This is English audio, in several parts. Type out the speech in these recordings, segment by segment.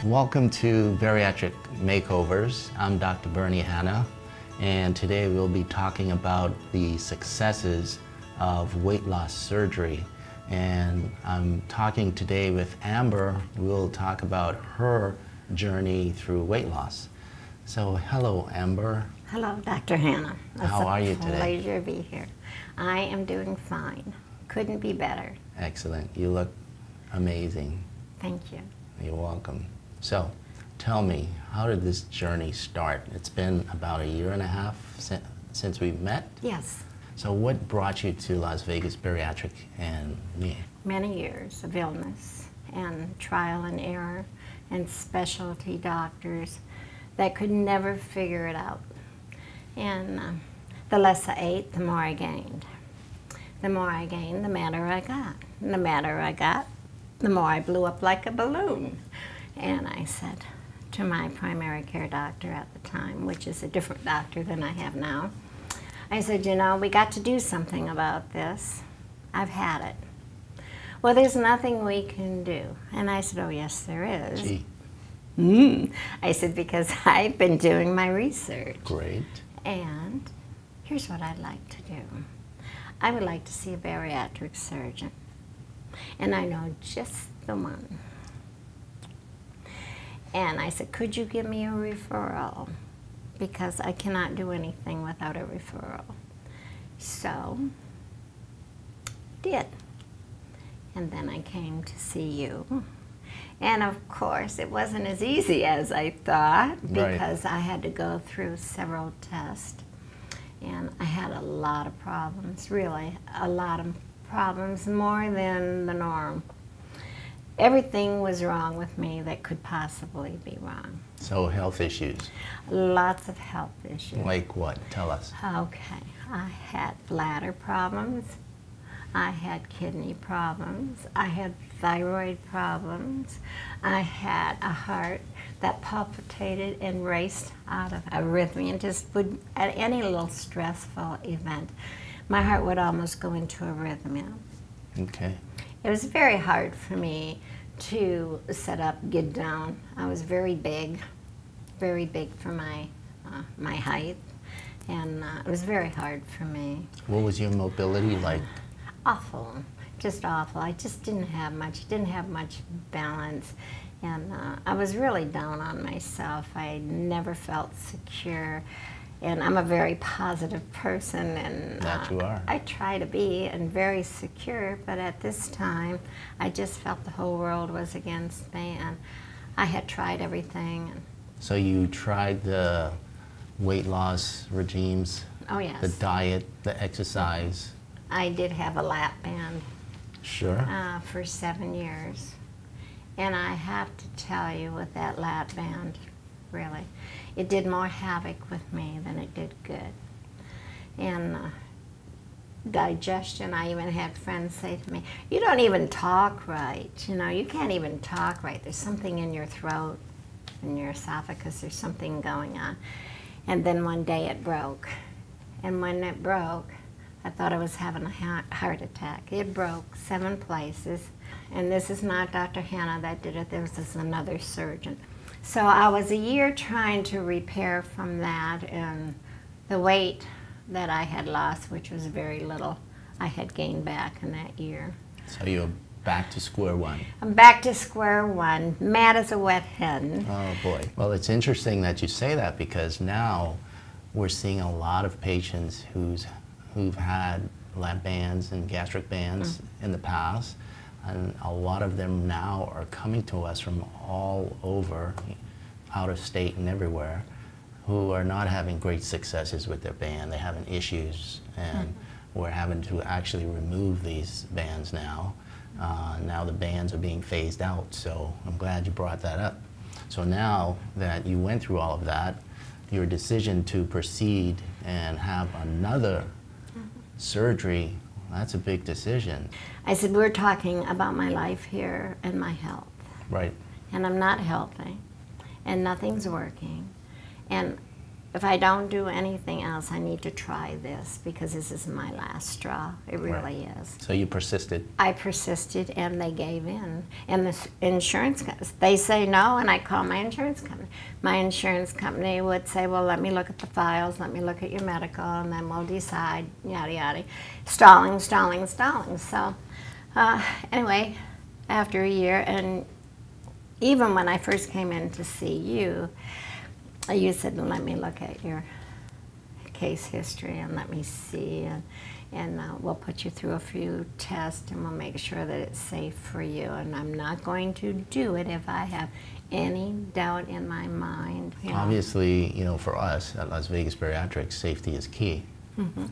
Welcome to Bariatric Makeovers. I'm Dr. Bernie Hanna, and today we'll be talking about the successes of weight loss surgery. And I'm talking today with Amber. We'll talk about her journey through weight loss. So, hello, Amber. Hello, Dr. Hanna. How are you today? It's a pleasure to be here. I am doing fine. Couldn't be better. Excellent. You look amazing. Thank you. You're welcome. So, tell me, how did this journey start? It's been about 1.5 years since we met? Yes. So what brought you to Las Vegas Bariatric and me? Many years of illness and trial and error and specialty doctors that could never figure it out. And the less I ate, the more I gained. The more I gained, the madder I got. And the madder I got, the more I blew up like a balloon. And I said to my primary care doctor at the time, which is a different doctor than I have now, I said, you know, we got to do something about this. I've had it. Well, there's nothing we can do. And I said, oh, yes, there is. Gee. I said, because I've been doing my research. Great. And here's what I'd like to do. I would like to see a bariatric surgeon. And I know just the one. And I said, could you give me a referral? Because I cannot do anything without a referral. So, did. And then I came to see you. And of course, it wasn't as easy as I thought, because I had to go through several tests. And I had a lot of problems, really, a lot of problems, more than the norm. Everything was wrong with me that could possibly be wrong. So health issues. Lots of health issues. Like what? Tell us. Okay. I had bladder problems. I had kidney problems. I had thyroid problems. I had a heart that palpitated and raced out of arrhythmia, and just would, at any little stressful event, my heart would almost go into arrhythmia. Okay. It was very hard for me to set up, get down. I was very big for my my height, and it was very hard for me. What was your mobility like? Awful, just awful. I just didn't have much balance, and I was really down on myself. I never felt secure. And I'm a very positive person, and that you are. I try to be, and very secure, but at this time, I just felt the whole world was against me, and I had tried everything. So you tried the weight loss regimes? Oh, yes. The diet, the exercise? I did have a lap band. Sure. For 7 years. And I have to tell you, with that lap band, really, it did more havoc with me than it did good. And digestion, I even had friends say to me, you don't even talk right, you know, you can't even talk right. There's something in your throat, in your esophagus, there's something going on. And then one day it broke. And when it broke, I thought I was having a heart attack. It broke 7 places. And this is not Dr. Hanna that did it, this is another surgeon. So I was a year trying to repair from that, and the weight that I had lost, which was very little, I had gained back in that year. So you're back to square one. I'm back to square one, mad as a wet hen. Oh boy. Well, it's interesting that you say that, because now we're seeing a lot of patients who've had lap bands and gastric bands in the past. And a lot of them now are coming to us from all over, out of state and everywhere, who are not having great successes with their band. They're having issues, and we're having to actually remove these bands now. Now the bands are being phased out, so I'm glad you brought that up. So now that you went through all of that, your decision to proceed and have another surgery, that's a big decision. I said, we're talking about my life here and my health. Right. And I'm not healthy, and nothing's working. And if I don't do anything else, I need to try this because this is my last straw. It really is. So you persisted. I persisted, and they gave in. And the insurance, they say no, and I call my insurance company. My insurance company would say, well, let me look at the files, let me look at your medical, and then we'll decide, yada, yada. Stalling, stalling, stalling. So anyway, after a year, and even when I first came in to see you, you said, let me look at your case history and let me see, and we'll put you through a few tests and we'll make sure that it's safe for you. And I'm not going to do it if I have any doubt in my mind. Obviously, you know, for us at Las Vegas Bariatrics, safety is key. Mm-hmm.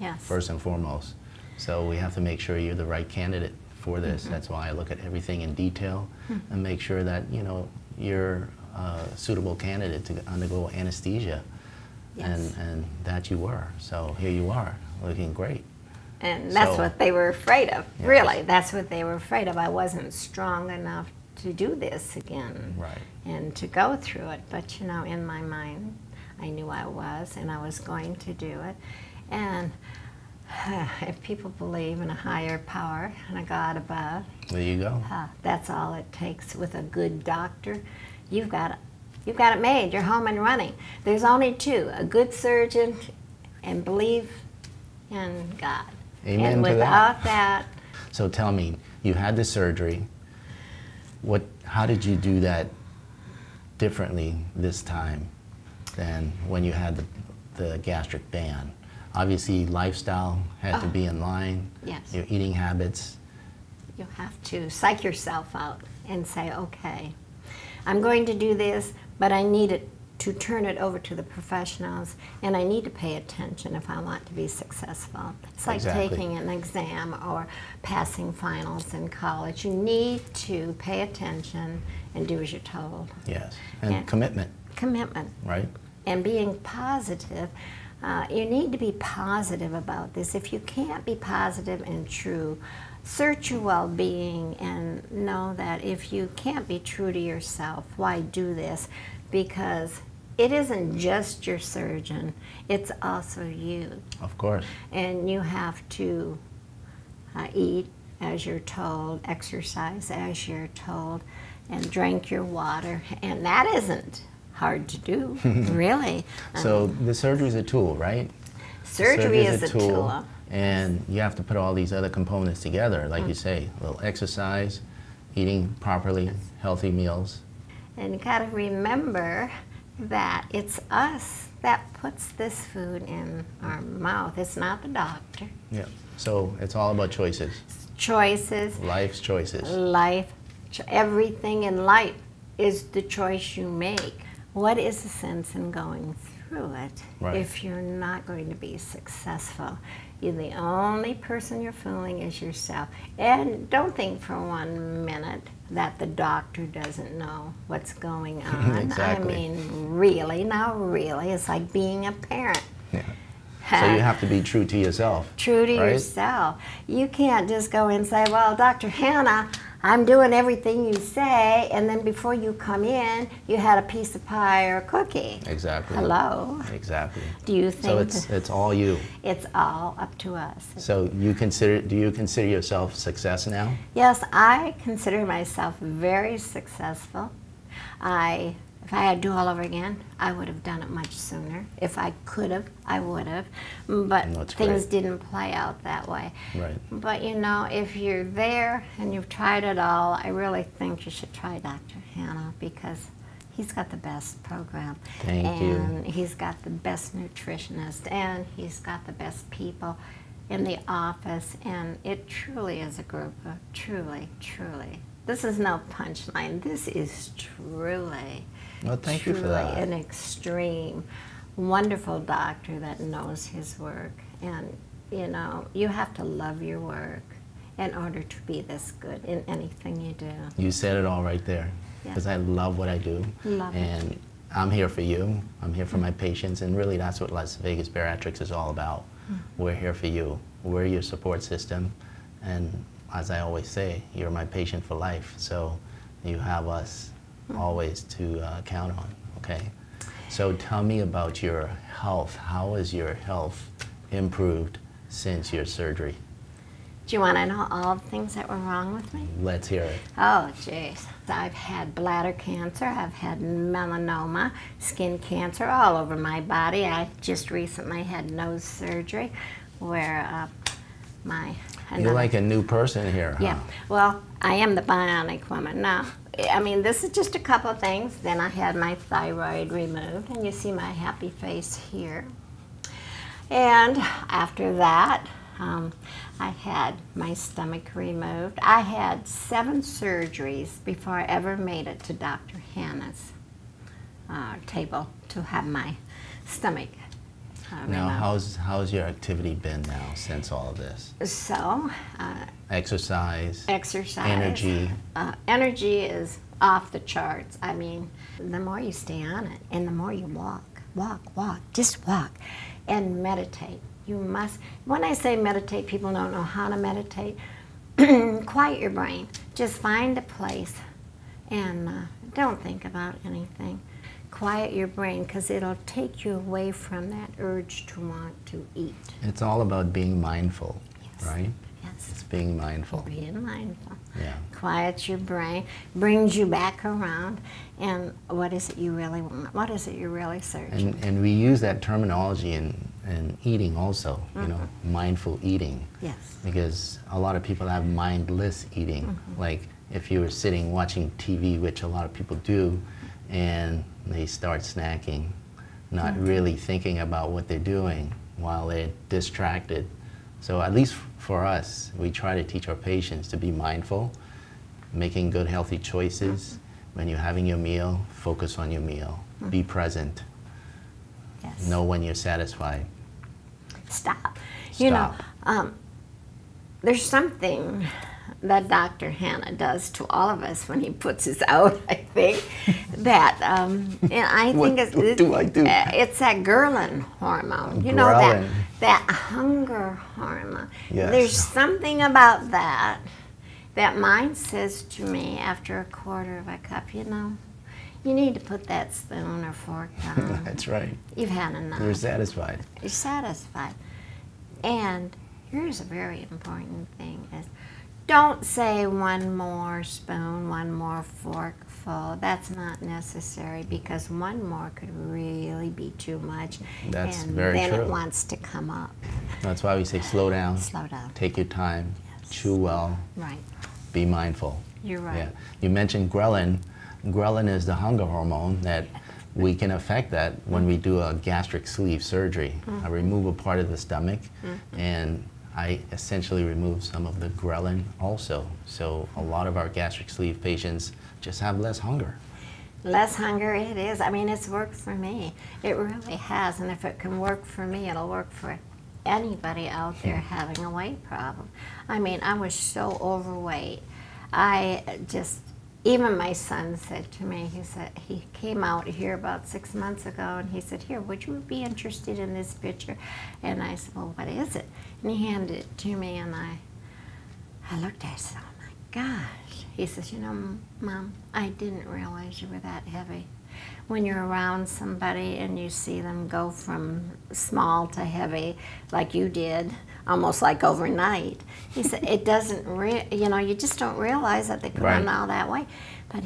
Yes. First and foremost. So we have to make sure you're the right candidate for this. That's why I look at everything in detail and make sure that, you know, you're a suitable candidate to undergo anesthesia. Yes. And that you were. So here you are, looking great. And that's what they were afraid of. Yes. Really, that's what they were afraid of. I wasn't strong enough to do this again. Right. And to go through it. But, you know, in my mind, I knew I was, and I was going to do it. And if people believe in a higher power and a God above, There you go. that's all it takes. With a good doctor, you've got it made. You're home and running. There's only two: a good surgeon and believe in God. Amen and to without that. that, So tell me, you had the surgery. How did you do that differently this time than when you had the gastric band? Obviously, lifestyle had to be in line. Yes. Your eating habits. you have to psych yourself out and say, okay, I'm going to do this, but I need it to turn it over to the professionals, and I need to pay attention if I want to be successful. It's like taking an exam or passing finals in college. You need to pay attention and do as you're told. Yes, and commitment. Commitment. Right. And being positive. You need to be positive about this. If you can't be positive and true, search your well-being and know that if you can't be true to yourself, why do this? Because it isn't just your surgeon, it's also you. Of course. And you have to eat as you're told, exercise as you're told, and drink your water. And that isn't hard to do, really. So the surgery is a tool, right? Surgery is a tool. And you have to put all these other components together, like you say, a little exercise, eating properly, healthy meals. And you gotta remember that it's us that puts this food in our mouth. It's not the doctor. Yeah. So it's all about choices. Choices. Life's choices. Everything in life is the choice you make. What is the sense in going through it if you're not going to be successful? You're the only person you're fooling is yourself. And don't think for 1 minute that the doctor doesn't know what's going on. Exactly. I mean, really, it's like being a parent. Yeah. So you have to be true to yourself. True to yourself. You can't just go and say, well, Dr. Hanna, I'm doing everything you say, and then before you come in, you had a piece of pie or a cookie. Exactly. Hello. Exactly. Do you think so it's all you? It's all up to us. So do you consider yourself success now? Yes, I consider myself very successful. If I had to do all over again, I would have done it much sooner. If I could have, I would have. But things didn't play out that way. Right. But you know, if you're there and you've tried it all, I really think you should try Dr. Hanna because he's got the best program. Thank you. And he's got the best nutritionist, and he's got the best people in the office, and it truly is a group of truly. This is no punchline. This is truly. Well, thank you for that. An extreme, wonderful doctor that knows his work. And, you know, you have to love your work in order to be this good in anything you do. You said it all right there. Because I love what I do. And I'm here for you. I'm here for my patients. And really, that's what Las Vegas Bariatrics is all about. We're here for you. We're your support system. And as I always say, you're my patient for life. So you have us always to count on, okay? So tell me about your health. How has your health improved since your surgery? Do you want to know all the things that were wrong with me? Let's hear it. Oh, jeez. I've had bladder cancer, I've had melanoma, skin cancer all over my body. I just recently had nose surgery where You're like a new person here, huh? Yeah. Well, I am the bionic woman. Now, I mean, this is just a couple of things. Then I had my thyroid removed, and you see my happy face here. And after that, I had my stomach removed. I had 7 surgeries before I ever made it to Dr. Hanna's table to have my stomach Now, removed. how's your activity been now since all of this? So, Exercise, exercise. energy. Energy is off the charts. I mean, the more you stay on it and the more you walk, just walk and meditate. You must, when I say meditate, people don't know how to meditate. Quiet your brain. Just find a place and don't think about anything. Quiet your brain because it'll take you away from that urge to want to eat. It's all about being mindful, Yes. right? Yes. It's being mindful. Being mindful. Yeah. Quiets your brain, brings you back around, and what is it you really want? What is it you're really searching? And we use that terminology in eating also, you know, mindful eating. Yes. Because a lot of people have mindless eating. Like if you were sitting watching TV, which a lot of people do, and they start snacking, not really thinking about what they're doing while they're distracted. So at least for us, we try to teach our patients to be mindful, making good healthy choices. When you're having your meal, focus on your meal. Be present. Yes. Know when you're satisfied. Stop. You know, there's something that Dr. Hanna does to all of us when he puts us out, I think, that, and I think What do I do? It's that ghrelin hormone. You know, that hunger hormone. Yes. There's something about that that mine says to me after a quarter of a cup, you know, you need to put that spoon or fork down. That's right. You've had enough. You're satisfied. You're satisfied. And here's a very important thing is don't say one more spoon, one more forkful. That's not necessary because one more could really be too much. That's and very then true. it wants to come up. That's why we say slow down. Slow down. Take your time. Yes. Chew well. Right. Be mindful. You're right. Yeah. You mentioned ghrelin. Ghrelin is the hunger hormone that we can affect that when we do a gastric sleeve surgery. I remove a part of the stomach and I essentially remove some of the ghrelin also. So a lot of our gastric sleeve patients just have less hunger. Less hunger it is. I mean, it's worked for me. It really has. And if it can work for me, it'll work for anybody out there having a weight problem. I mean, I was so overweight. Even my son said to me, he said, he came out here about 6 months ago and he said, here, would you be interested in this picture? And I said, well, what is it? And he handed it to me and I looked at it and said, oh my gosh. He says, you know, Mom, I didn't realize you were that heavy. When you're around somebody and you see them go from small to heavy like you did, almost like overnight. He said, it doesn't, you know, you just don't realize that they put on all that weight. But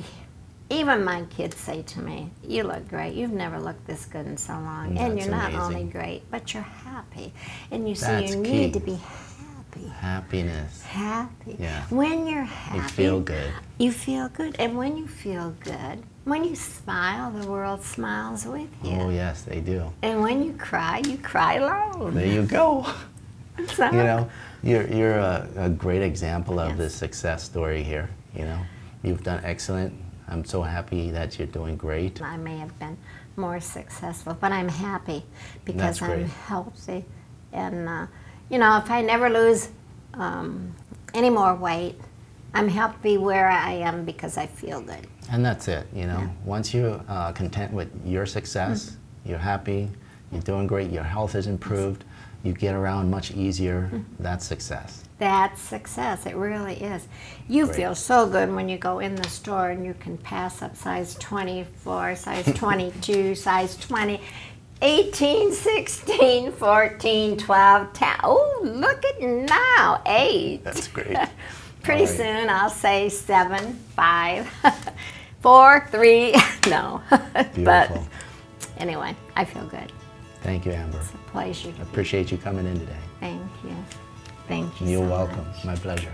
even my kids say to me, you look great. You've never looked this good in so long. That's and you're not amazing. only great, but you're happy. And you see, That's you key. need to be happy. Happiness. Happy. Yeah. When you're happy, You feel good. You feel good. And when you feel good, when you smile, the world smiles with you. Oh yes, they do. And when you cry alone. There you go. So, You know, you're a great example of Yes. this success story here. You know, you've done excellent. I'm so happy that you're doing great. I may have been more successful, but I'm happy because That's great. I'm healthy. And, you know, if I never lose any more weight, I'm happy where I am because I feel good. And that's it, you know. Yeah. Once you're content with your success, you're happy, you're doing great, your health is improved, you get around much easier, that's success. That's success. It really is. You Great. feel so good when you go in the store and you can pass up size 24, size 22, size 20, 18, 16, 14, 12, 10. Oh, look at now, 8. That's great. Pretty All right. soon I'll say 7, 5, 4, 3. No. But Beautiful. anyway, I feel good. Thank you, Amber. It's a pleasure. I appreciate you coming in today. Thank you. Thank you You're so welcome. much. My pleasure.